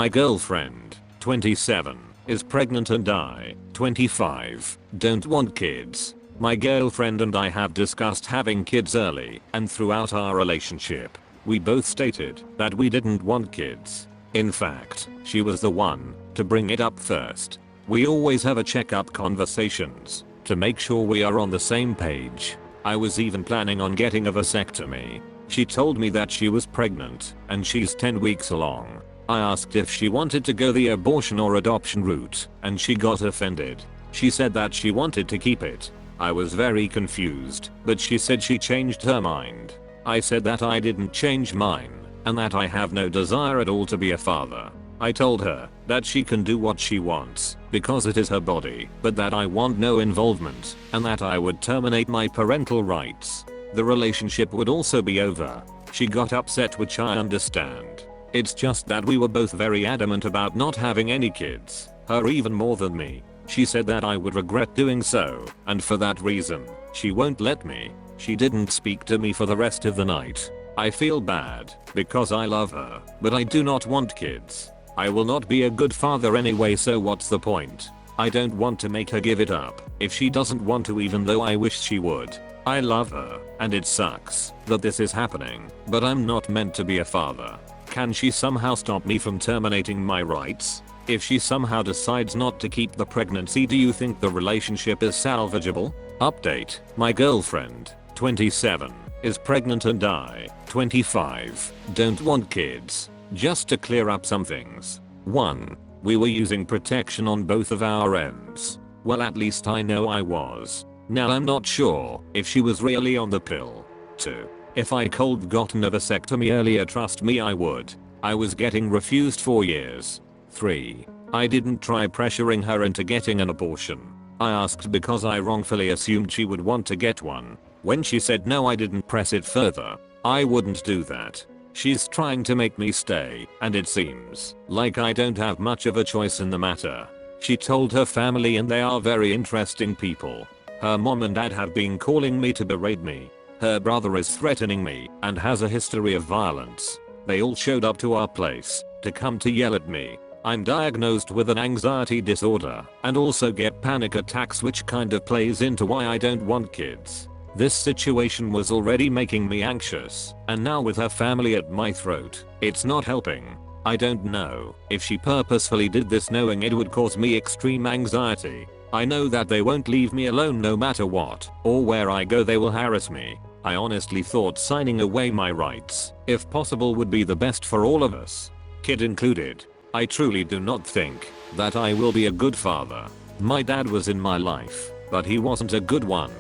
My girlfriend, 27, is pregnant and I, 25, don't want kids. My girlfriend and I have discussed having kids early and throughout our relationship. We both stated that we didn't want kids. In fact, she was the one to bring it up first. We always have a check-up conversations to make sure we are on the same page. I was even planning on getting a vasectomy. She told me that she was pregnant and she's 10 weeks along. I asked if she wanted to go the abortion or adoption route and she got offended. She said that she wanted to keep it. I was very confused, but she said she changed her mind. I said that I didn't change mine and that I have no desire at all to be a father. I told her that she can do what she wants because it is her body, but that I want no involvement and that I would terminate my parental rights. The relationship would also be over. She got upset, which I understand. It's just that we were both very adamant about not having any kids, her even more than me. She said that I would regret doing so, and for that reason, she won't let me. She didn't speak to me for the rest of the night. I feel bad because I love her, but I do not want kids. I will not be a good father anyway, so what's the point? I don't want to make her give it up if she doesn't want to, even though I wish she would. I love her, and it sucks that this is happening, but I'm not meant to be a father. Can she somehow stop me from terminating my rights? If she somehow decides not to keep the pregnancy, do you think the relationship is salvageable? Update: my girlfriend, 27, is pregnant and I, 25, don't want kids. Just to clear up some things. 1. We were using protection on both of our ends. Well, at least I know I was. Now I'm not sure if she was really on the pill. 2. If I cold gotten a vasectomy earlier, trust me I would. I was getting refused for years. 3. I didn't try pressuring her into getting an abortion. I asked because I wrongfully assumed she would want to get one. When she said no, I didn't press it further. I wouldn't do that. She's trying to make me stay, and it seems like I don't have much of a choice in the matter. She told her family, and they are very interesting people. Her mom and dad have been calling me to berate me. Her brother is threatening me and has a history of violence. They all showed up to our place to come to yell at me. I'm diagnosed with an anxiety disorder and also get panic attacks, which kind of plays into why I don't want kids. This situation was already making me anxious, and now with her family at my throat, it's not helping. I don't know if she purposefully did this knowing it would cause me extreme anxiety. I know that they won't leave me alone no matter what, or where I go they will harass me. I honestly thought signing away my rights, if possible, would be the best for all of us, kid included. I truly do not think that I will be a good father. My dad was in my life, but he wasn't a good one.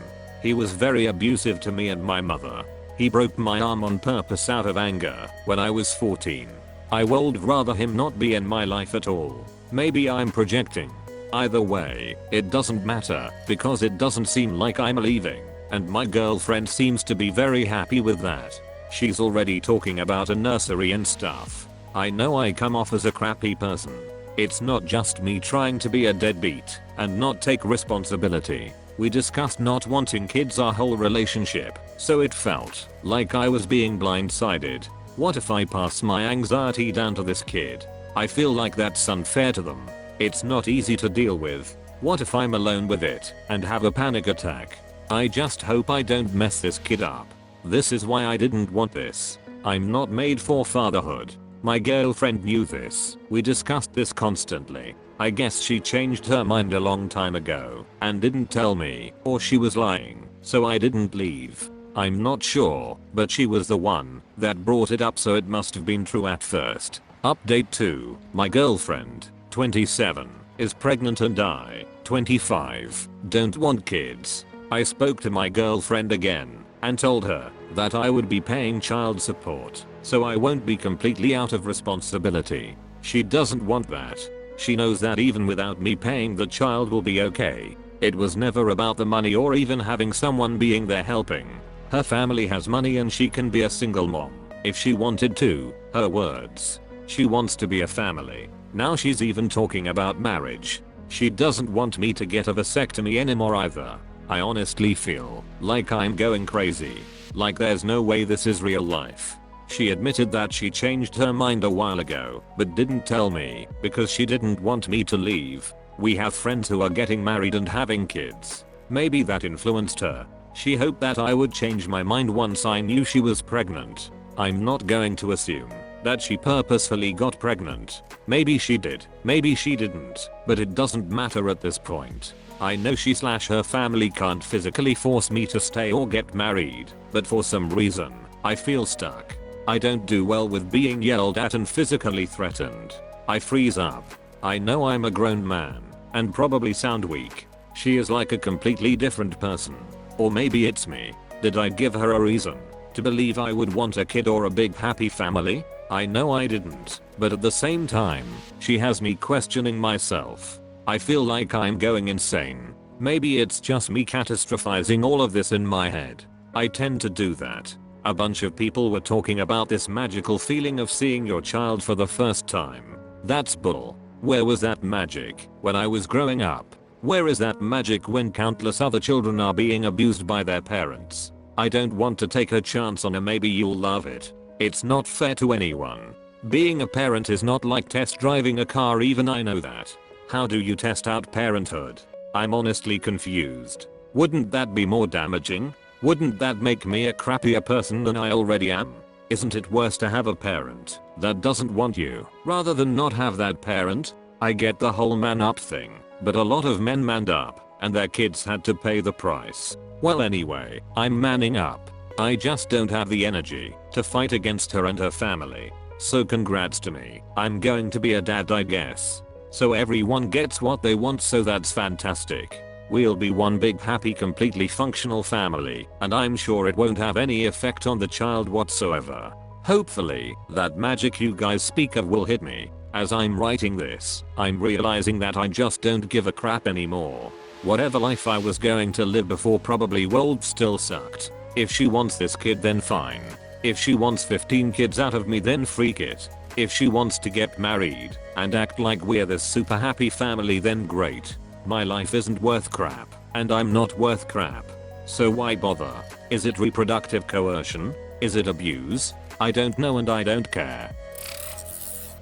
He was very abusive to me and my mother. He broke my arm on purpose out of anger when I was 14. I would rather him not be in my life at all. Maybe I'm projecting. Either way, it doesn't matter because it doesn't seem like I'm leaving, and my girlfriend seems to be very happy with that. She's already talking about a nursery and stuff. I know I come off as a crappy person. It's not just me trying to be a deadbeat and not take responsibility. We discussed not wanting kids our whole relationship, so it felt like I was being blindsided. What if I pass my anxiety down to this kid? I feel like that's unfair to them. It's not easy to deal with. What if I'm alone with it and have a panic attack? I just hope I don't mess this kid up. This is why I didn't want this. I'm not made for fatherhood. My girlfriend knew this. We discussed this constantly. I guess she changed her mind a long time ago and didn't tell me, or she was lying, so I didn't leave. I'm not sure, but she was the one that brought it up, so it must have been true at first. Update 2. My girlfriend, 27, is pregnant and I, 25, don't want kids. I spoke to my girlfriend again and told her that I would be paying child support, so I won't be completely out of responsibility. She doesn't want that. She knows that even without me paying, the child will be okay. It was never about the money or even having someone being there helping. Her family has money and she can be a single mom if she wanted to. Her words. She wants to be a family. Now she's even talking about marriage. She doesn't want me to get a vasectomy anymore either. I honestly feel like I'm going crazy. Like there's no way this is real life. She admitted that she changed her mind a while ago, but didn't tell me because she didn't want me to leave. We have friends who are getting married and having kids. Maybe that influenced her. She hoped that I would change my mind once I knew she was pregnant. I'm not going to assume that she purposefully got pregnant. Maybe she did, maybe she didn't, but it doesn't matter at this point. I know she/her family can't physically force me to stay or get married, but for some reason, I feel stuck. I don't do well with being yelled at and physically threatened. I freeze up. I know I'm a grown man and probably sound weak. She is like a completely different person. Or maybe it's me. Did I give her a reason to believe I would want a kid or a big happy family? I know I didn't, but at the same time, she has me questioning myself. I feel like I'm going insane. Maybe it's just me catastrophizing all of this in my head. I tend to do that. A bunch of people were talking about this magical feeling of seeing your child for the first time. That's bull. Where was that magic when I was growing up? Where is that magic when countless other children are being abused by their parents? I don't want to take a chance on a maybe you'll love it. It's not fair to anyone. Being a parent is not like test driving a car, even I know that. How do you test out parenthood? I'm honestly confused. Wouldn't that be more damaging? Wouldn't that make me a crappier person than I already am? Isn't it worse to have a parent that doesn't want you rather than not have that parent? I get the whole man up thing, but a lot of men manned up and their kids had to pay the price. Well anyway, I'm manning up. I just don't have the energy to fight against her and her family. So congrats to me. I'm going to be a dad, I guess. So everyone gets what they want, so that's fantastic. We'll be one big happy completely functional family, and I'm sure it won't have any effect on the child whatsoever. Hopefully, that magic you guys speak of will hit me. As I'm writing this, I'm realizing that I just don't give a crap anymore. Whatever life I was going to live before probably would still sucked. If she wants this kid, then fine. If she wants 15 kids out of me, then freak it. If she wants to get married and act like we're this super happy family, then great. My life isn't worth crap, and I'm not worth crap. So why bother? Is it reproductive coercion? Is it abuse? I don't know and I don't care.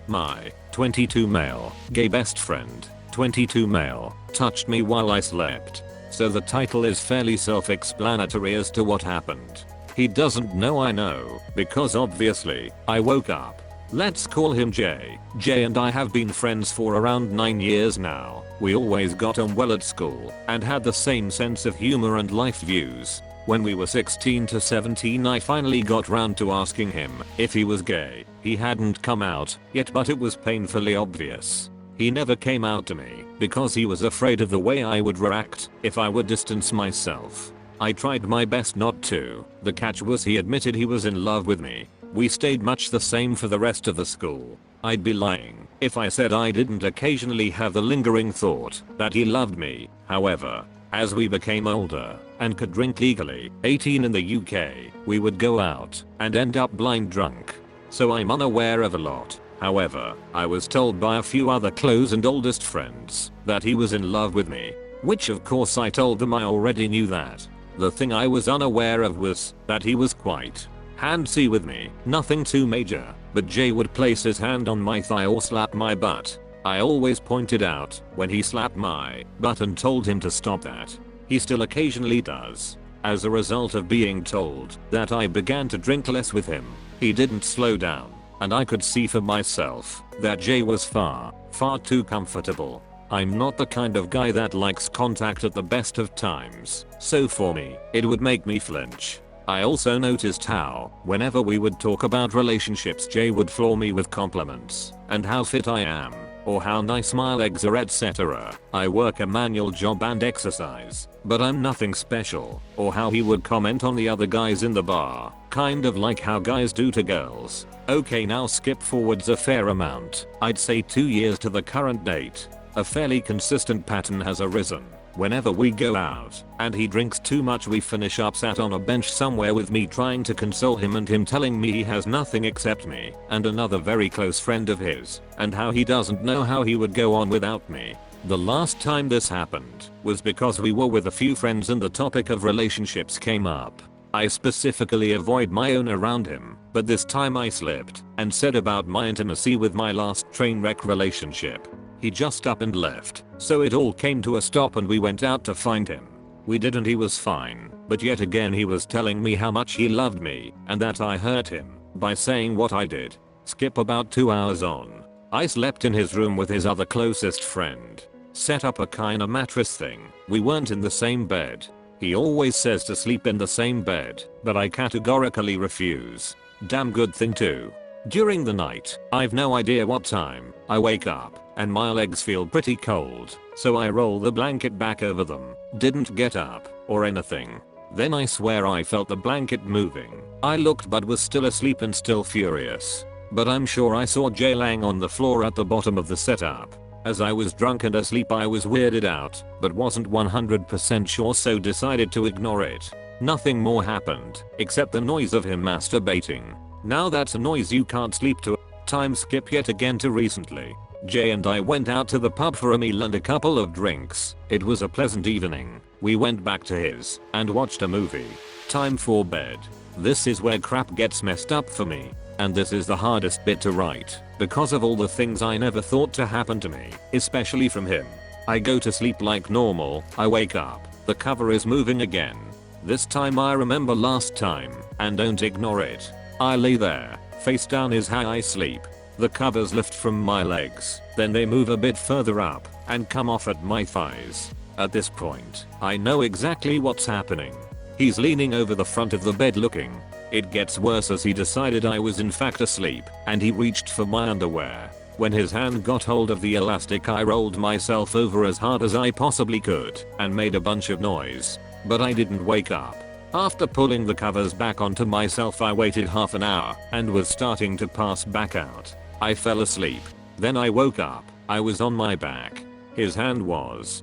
My 22 male gay best friend, 22 male, touched me while I slept. So the title is fairly self-explanatory as to what happened. He doesn't know I know, because obviously, I woke up. Let's call him Jay. Jay and I have been friends for around 9 years now. We always got on well at school and had the same sense of humor and life views. When we were 16 to 17, I finally got round to asking him if he was gay. He hadn't come out yet, but it was painfully obvious. He never came out to me because he was afraid of the way I would react if I would distance myself. I tried my best not to. The catch was he admitted he was in love with me. We stayed much the same for the rest of the school. I'd be lying if I said I didn't occasionally have the lingering thought that he loved me. However, as we became older and could drink legally, 18 in the UK, we would go out and end up blind drunk. So I'm unaware of a lot. However, I was told by a few other close and oldest friends that he was in love with me, which of course I told them I already knew that. The thing I was unaware of was that he was quite handsy with me. Nothing too major, but Jay would place his hand on my thigh or slap my butt. I always pointed out when he slapped my butt and told him to stop that. He still occasionally does. As a result of being told that, I began to drink less with him. He didn't slow down, and I could see for myself that Jay was far too comfortable. I'm not the kind of guy that likes contact at the best of times, so for me, it would make me flinch. I also noticed how, whenever we would talk about relationships, Jay would floor me with compliments and how fit I am, or how nice my legs are, etc. I work a manual job and exercise, but I'm nothing special, or how he would comment on the other guys in the bar, kind of like how guys do to girls. Okay, now skip forwards a fair amount. I'd say 2 years to the current date. A fairly consistent pattern has arisen. Whenever we go out and he drinks too much, we finish up sat on a bench somewhere with me trying to console him and him telling me he has nothing except me and another very close friend of his, and how he doesn't know how he would go on without me. The last time this happened was because we were with a few friends and the topic of relationships came up. I specifically avoid my own around him but this time I slipped and said about my intimacy with my last train wreck relationship. He just up and left, so it all came to a stop and we went out to find him. We did and he was fine, but yet again he was telling me how much he loved me and that I hurt him by saying what I did. Skip about 2 hours on. I slept in his room with his other closest friend. Set up a kinda mattress thing. We weren't in the same bed. He always says to sleep in the same bed, but I categorically refuse. Damn good thing too. During the night, I've no idea what time, I wake up and my legs feel pretty cold, so I roll the blanket back over them. Didn't get up or anything. Then I swear I felt the blanket moving. I looked but was still asleep and still furious. But I'm sure I saw Jay laying on the floor at the bottom of the setup. As I was drunk and asleep I was weirded out, but wasn't 100% sure so decided to ignore it. Nothing more happened, except the noise of him masturbating. Now that's a noise you can't sleep to. Time skip yet again to recently. Jay and I went out to the pub for a meal and a couple of drinks. It was a pleasant evening. We went back to his and watched a movie. Time for bed. This is where crap gets messed up for me. And this is the hardest bit to write, because of all the things I never thought to happen to me, especially from him. I go to sleep like normal, I wake up, the cover is moving again. This time I remember last time, and don't ignore it. I lay there, face down is how I sleep. The covers lift from my legs, then they move a bit further up, and come off at my thighs. At this point, I know exactly what's happening. He's leaning over the front of the bed looking. It gets worse as he decided I was in fact asleep, and he reached for my underwear. When his hand got hold of the elastic I rolled myself over as hard as I possibly could, and made a bunch of noise. But I didn't wake up. After pulling the covers back onto myself I waited half an hour, and was starting to pass back out. I fell asleep. Then I woke up. I was on my back. His hand was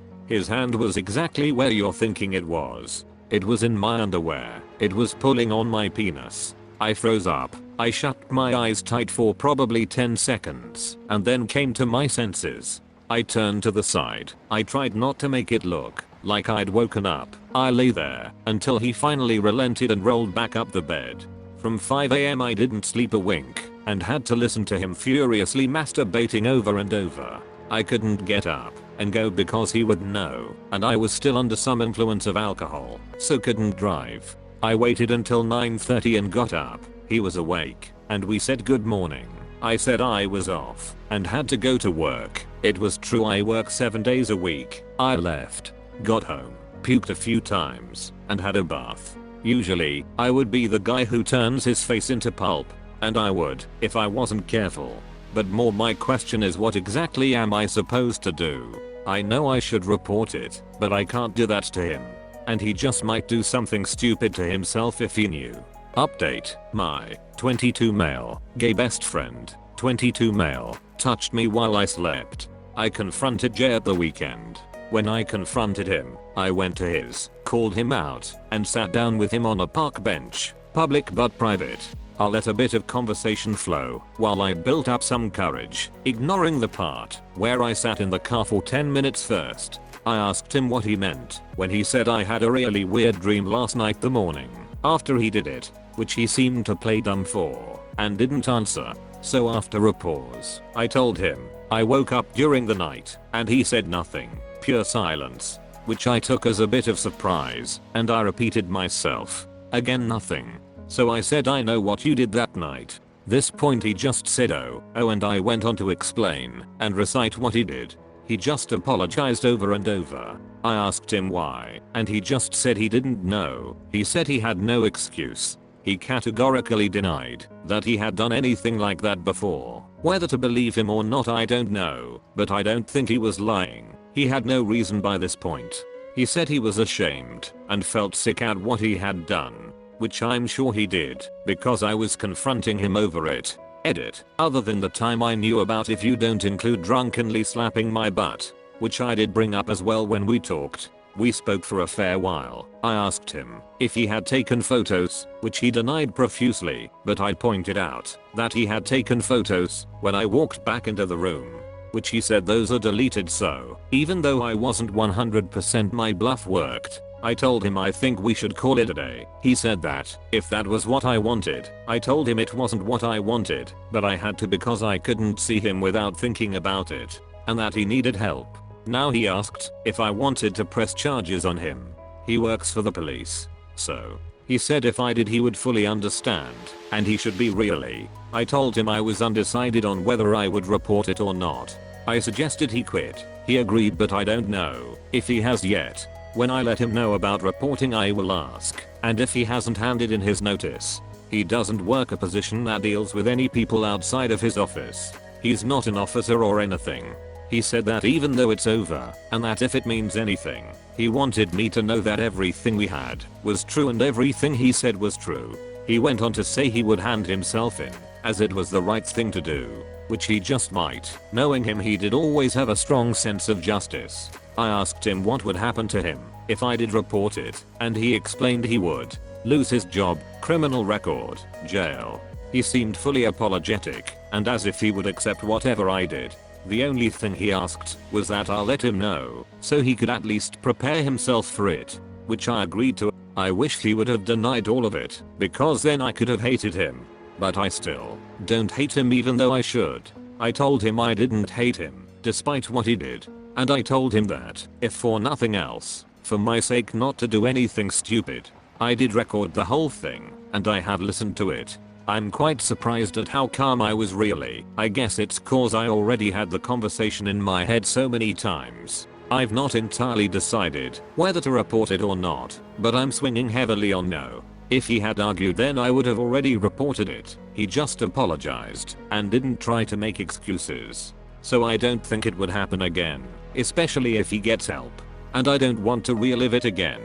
exactly where you're thinking it was. It was in my underwear. It was pulling on my penis. I froze up. I shut my eyes tight for probably 10 seconds and then came to my senses. I turned to the side. I tried not to make it look like I'd woken up. I lay there until he finally relented and rolled back up the bed. From 5 AM I didn't sleep a wink and had to listen to him furiously masturbating over and over. I couldn't get up and go because he would know, and I was still under some influence of alcohol, so couldn't drive. I waited until 9:30 and got up. He was awake, and we said good morning. I said I was off and had to go to work. It was true, I work 7 days a week. I left, got home, puked a few times, and had a bath. Usually, I would be the guy who turns his face into pulp, and I would if I wasn't careful. But more my question is, what exactly am I supposed to do? I know I should report it, but I can't do that to him. And he just might do something stupid to himself if he knew. Update: my 22 male, gay best friend, 22 male, touched me while I slept. I confronted Jay at the weekend. When I confronted him, I went to his, called him out, and sat down with him on a park bench, public but private. I let a bit of conversation flow while I built up some courage, ignoring the part where I sat in the car for 10 minutes first. I asked him what he meant when he said I had a really weird dream last night the morning after he did it, which he seemed to play dumb for and didn't answer. So after a pause, I told him I woke up during the night, and he said nothing, pure silence, which I took as a bit of surprise, and I repeated myself. Again nothing. So I said, I know what you did that night. This point he just said oh, and I went on to explain and recite what he did. He just apologized over and over. I asked him why, and he just said he didn't know. He said he had no excuse. He categorically denied that he had done anything like that before. Whether to believe him or not I don't know, but I don't think he was lying. He had no reason by this point. He said he was ashamed and felt sick at what he had done, which I'm sure he did, because I was confronting him over it. Edit. Other than the time I knew about, if you don't include drunkenly slapping my butt, which I did bring up as well when we talked. We spoke for a fair while. I asked him if he had taken photos, which he denied profusely, but I pointed out that he had taken photos when I walked back into the room, which he said those are deleted. So even though I wasn't 100% my bluff worked, I told him I think we should call it a day. He said that if that was what I wanted. I told him it wasn't what I wanted, but I had to because I couldn't see him without thinking about it, and that he needed help. Now he asked if I wanted to press charges on him. He works for the police, so he said if I did he would fully understand, and he should be really. I told him I was undecided on whether I would report it or not. I suggested he quit. He agreed, but I don't know if he has yet. When I let him know about reporting I will ask, and if he hasn't handed in his notice. He doesn't work a position that deals with any people outside of his office. He's not an officer or anything. He said that even though it's over, and that if it means anything, he wanted me to know that everything we had was true and everything he said was true. He went on to say he would hand himself in, as it was the right thing to do, which he just might. Knowing him, he did always have a strong sense of justice. I asked him what would happen to him if I did report it, and he explained he would lose his job, criminal record, jail. He seemed fully apologetic, and as if he would accept whatever I did. The only thing he asked was that I'll let him know, so he could at least prepare himself for it, which I agreed to. I wish he would have denied all of it, because then I could have hated him. But I still don't hate him even though I should. I told him I didn't hate him, despite what he did. And I told him that, if for nothing else, for my sake not to do anything stupid. I did record the whole thing, and I have listened to it. I'm quite surprised at how calm I was really. I guess it's cause I already had the conversation in my head so many times. I've not entirely decided whether to report it or not, but I'm swinging heavily on no. If he had argued, then I would have already reported it. He just apologized and didn't try to make excuses. So I don't think it would happen again, especially if he gets help. And I don't want to relive it again.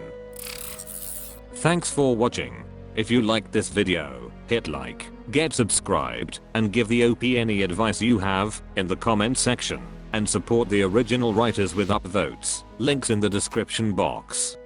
Thanks for watching. If you liked this video, hit like, get subscribed, and give the OP any advice you have in the comment section. And support the original writers with upvotes. Links in the description box.